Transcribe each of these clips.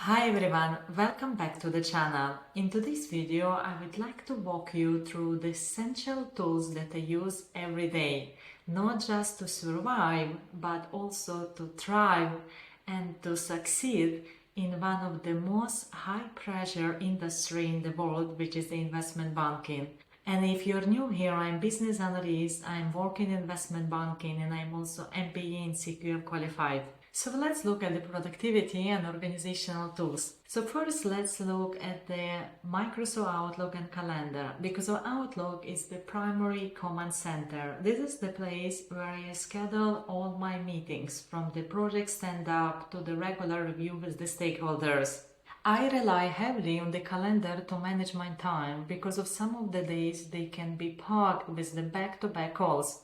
Hi everyone, welcome back to the channel. In today's video, I would like to walk you through the essential tools that I use every day, not just to survive, but also to thrive and to succeed in one of the most high pressure industry in the world, which is the investment banking. And if you're new here, I'm business analyst, I'm working in investment banking, and I'm also MBA and CQF qualified. So let's look at the productivity and organizational tools. So first, let's look at the Microsoft Outlook and calendar, because our Outlook is the primary command center. This is the place where I schedule all my meetings, from the project stand-up to the regular review with the stakeholders. I rely heavily on the calendar to manage my time because of some of the days they can be packed with the back-to-back calls.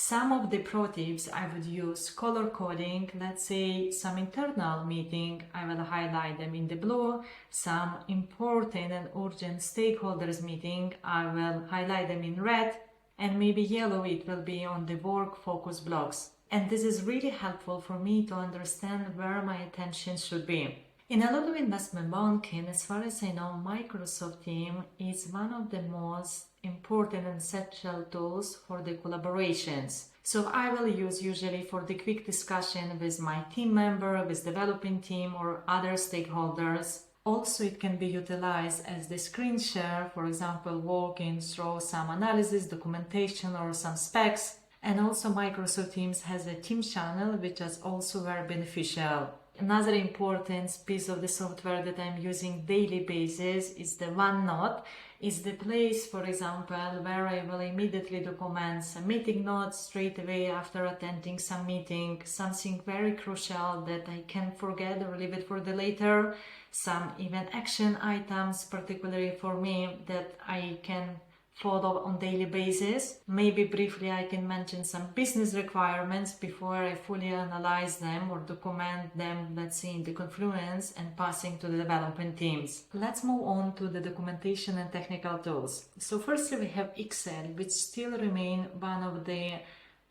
Some of the pro tips I would use color coding. Let's say some internal meeting, I will highlight them in the blue. Some important and urgent stakeholders meeting, I will highlight them in red, and maybe yellow it will be on the work focus blocks. And this is really helpful for me to understand where my attention should be. In a lot of investment banking, as far as I know, Microsoft Teams is one of the most important and essential tools for the collaborations. So I will use usually for the quick discussion with my team member, with developing team or other stakeholders. Also, it can be utilized as the screen share, for example, walking through some analysis, documentation or some specs. And also Microsoft Teams has a team channel, which is also very beneficial. Another important piece of the software that I'm using daily basis is the OneNote. It's the place, for example, where I will immediately document some meeting notes straight away after attending some meeting, something very crucial that I can't forget or leave it for the later, some even action items, particularly for me, that I can follow on daily basis. Maybe briefly I can mention some business requirements before I fully analyze them or document them, let's say in the Confluence, and passing to the development teams. Let's move on to the documentation and technical tools. So firstly we have Excel, which still remain one of the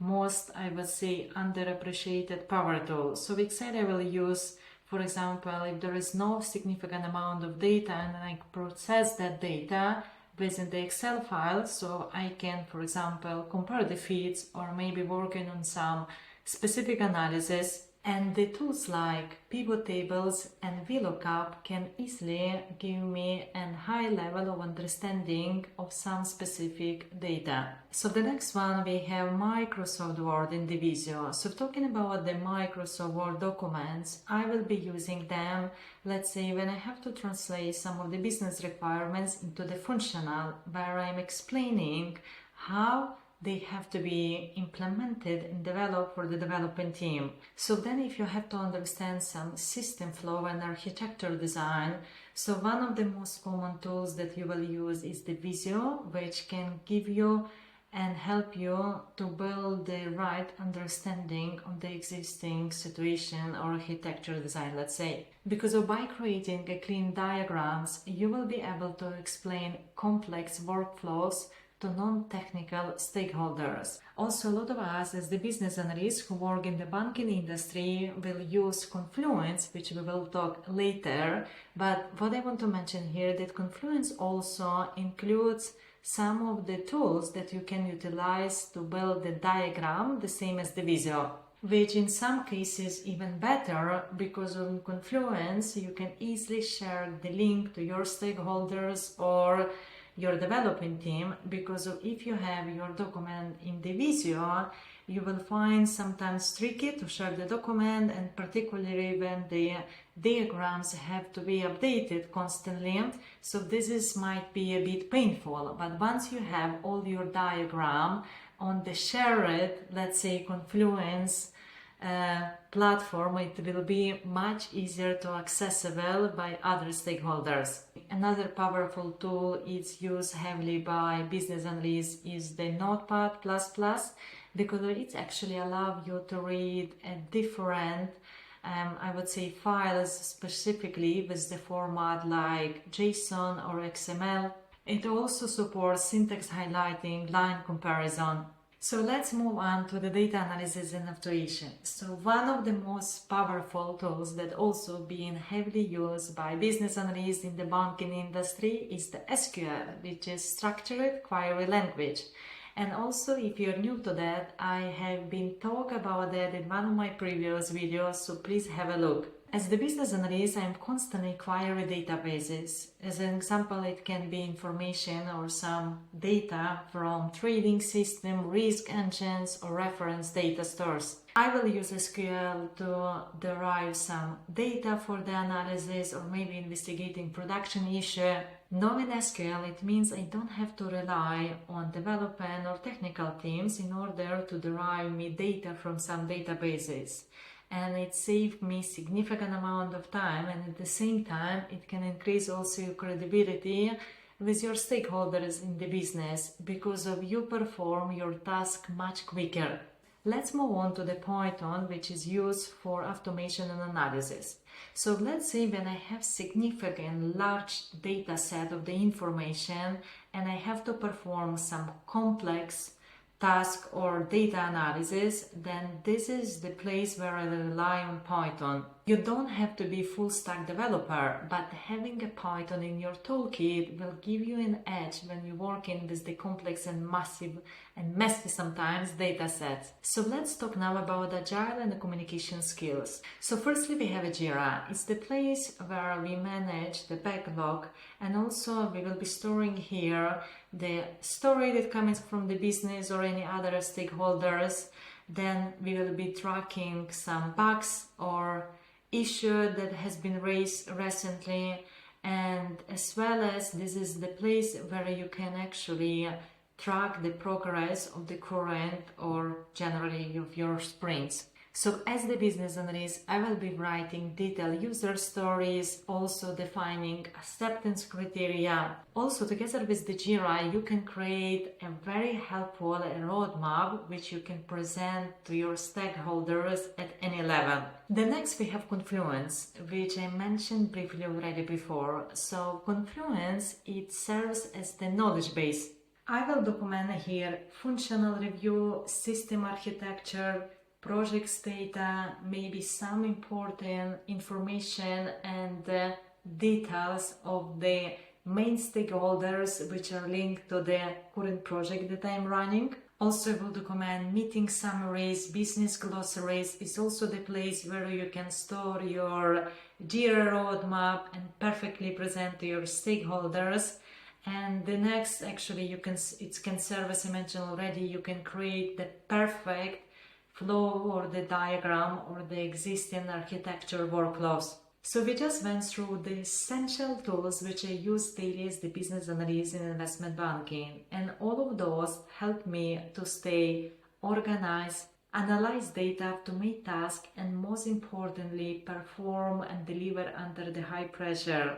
most, I would say, underappreciated power tools. So Excel I will use, for example, if there is no significant amount of data and I process that data within the Excel file, so I can, for example, compare the feeds or maybe working on some specific analysis. And the tools like pivot tables and VLOOKUP can easily give me a high level of understanding of some specific data. So the next one, we have Microsoft Word in the Visio. So talking about the Microsoft Word documents, I will be using them, let's say, when I have to translate some of the business requirements into the functional, where I'm explaining how they have to be implemented and developed for the development team. So then if you have to understand some system flow and architecture design, so one of the most common tools that you will use is the Visio, which can give you and help you to build the right understanding of the existing situation or architecture design, let's say. Because by creating a clean diagrams, you will be able to explain complex workflows to non-technical stakeholders. Also, a lot of us as the business analysts who work in the banking industry will use Confluence, which we will talk later. But what I want to mention here, that Confluence also includes some of the tools that you can utilize to build the diagram, the same as the Visio, which in some cases even better, because on Confluence you can easily share the link to your stakeholders or your developing team, because if you have your document in the Visio, you will find sometimes tricky to share the document, and particularly when the diagrams have to be updated constantly. So might be a bit painful, but once you have all your diagram on the shared, let's say, Confluence platform, it will be much easier to accessible by other stakeholders. Another powerful tool is used heavily by business analysts is the Notepad++, because it actually allows you to read a different I would say files specifically with the format like JSON or XML. It also supports syntax highlighting, line comparison. So let's move on to the data analysis and automation. So one of the most powerful tools that also being heavily used by business analysts in the banking industry is the SQL, which is structured query language. And also, if you're new to that, I have been talking about that in one of my previous videos, so please have a look. As the business analyst, I am constantly querying databases. As an example, it can be information or some data from trading system, risk engines, or reference data stores. I will use SQL to derive some data for the analysis or maybe investigating production issue. Knowing SQL, it means I don't have to rely on development or technical teams in order to derive me data from some databases. And it saved me significant amount of time, and at the same time it can increase also your credibility with your stakeholders in the business because of you perform your task much quicker. Let's move on to the Python, which is used for automation and analysis. So let's say when I have significant large data set of the information and I have to perform some complex task or data analysis, then this is the place where I rely on Python. You don't have to be full stack developer, but having a Python in your toolkit will give you an edge when you're working with the complex and massive and messy sometimes data sets. So let's talk now about Agile and the communication skills. So firstly we have a Jira. It's the place where we manage the backlog, and also we will be storing here the story that comes from the business or any other stakeholders. Then we will be tracking some bugs or issue that has been raised recently, and as well as this is the place where you can actually track the progress of the current or generally of your sprints. So as the business analyst, I will be writing detailed user stories, also defining acceptance criteria. Also together with the Jira, you can create a very helpful roadmap which you can present to your stakeholders at any level. The next we have Confluence, which I mentioned briefly already before. So Confluence, it serves as the knowledge base. I will document here functional review, system architecture, projects data, maybe some important information and details of the main stakeholders which are linked to the current project that I'm running. Also, I will document meeting summaries, business glossaries is also the place where you can store your Jira roadmap and perfectly present to your stakeholders. And the next, actually, it can serve, as I mentioned already, you can create the perfect flow or the diagram or the existing architecture workflows. So we just went through the essential tools which I use daily as the business analyst in investment banking, and all of those help me to stay organized, analyze data, to make tasks, and most importantly perform and deliver under the high pressure.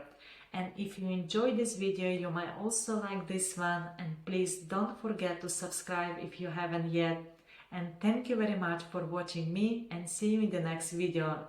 And if you enjoyed this video, you might also like this one, and please don't forget to subscribe if you haven't yet. And thank you very much for watching me, and see you in the next video.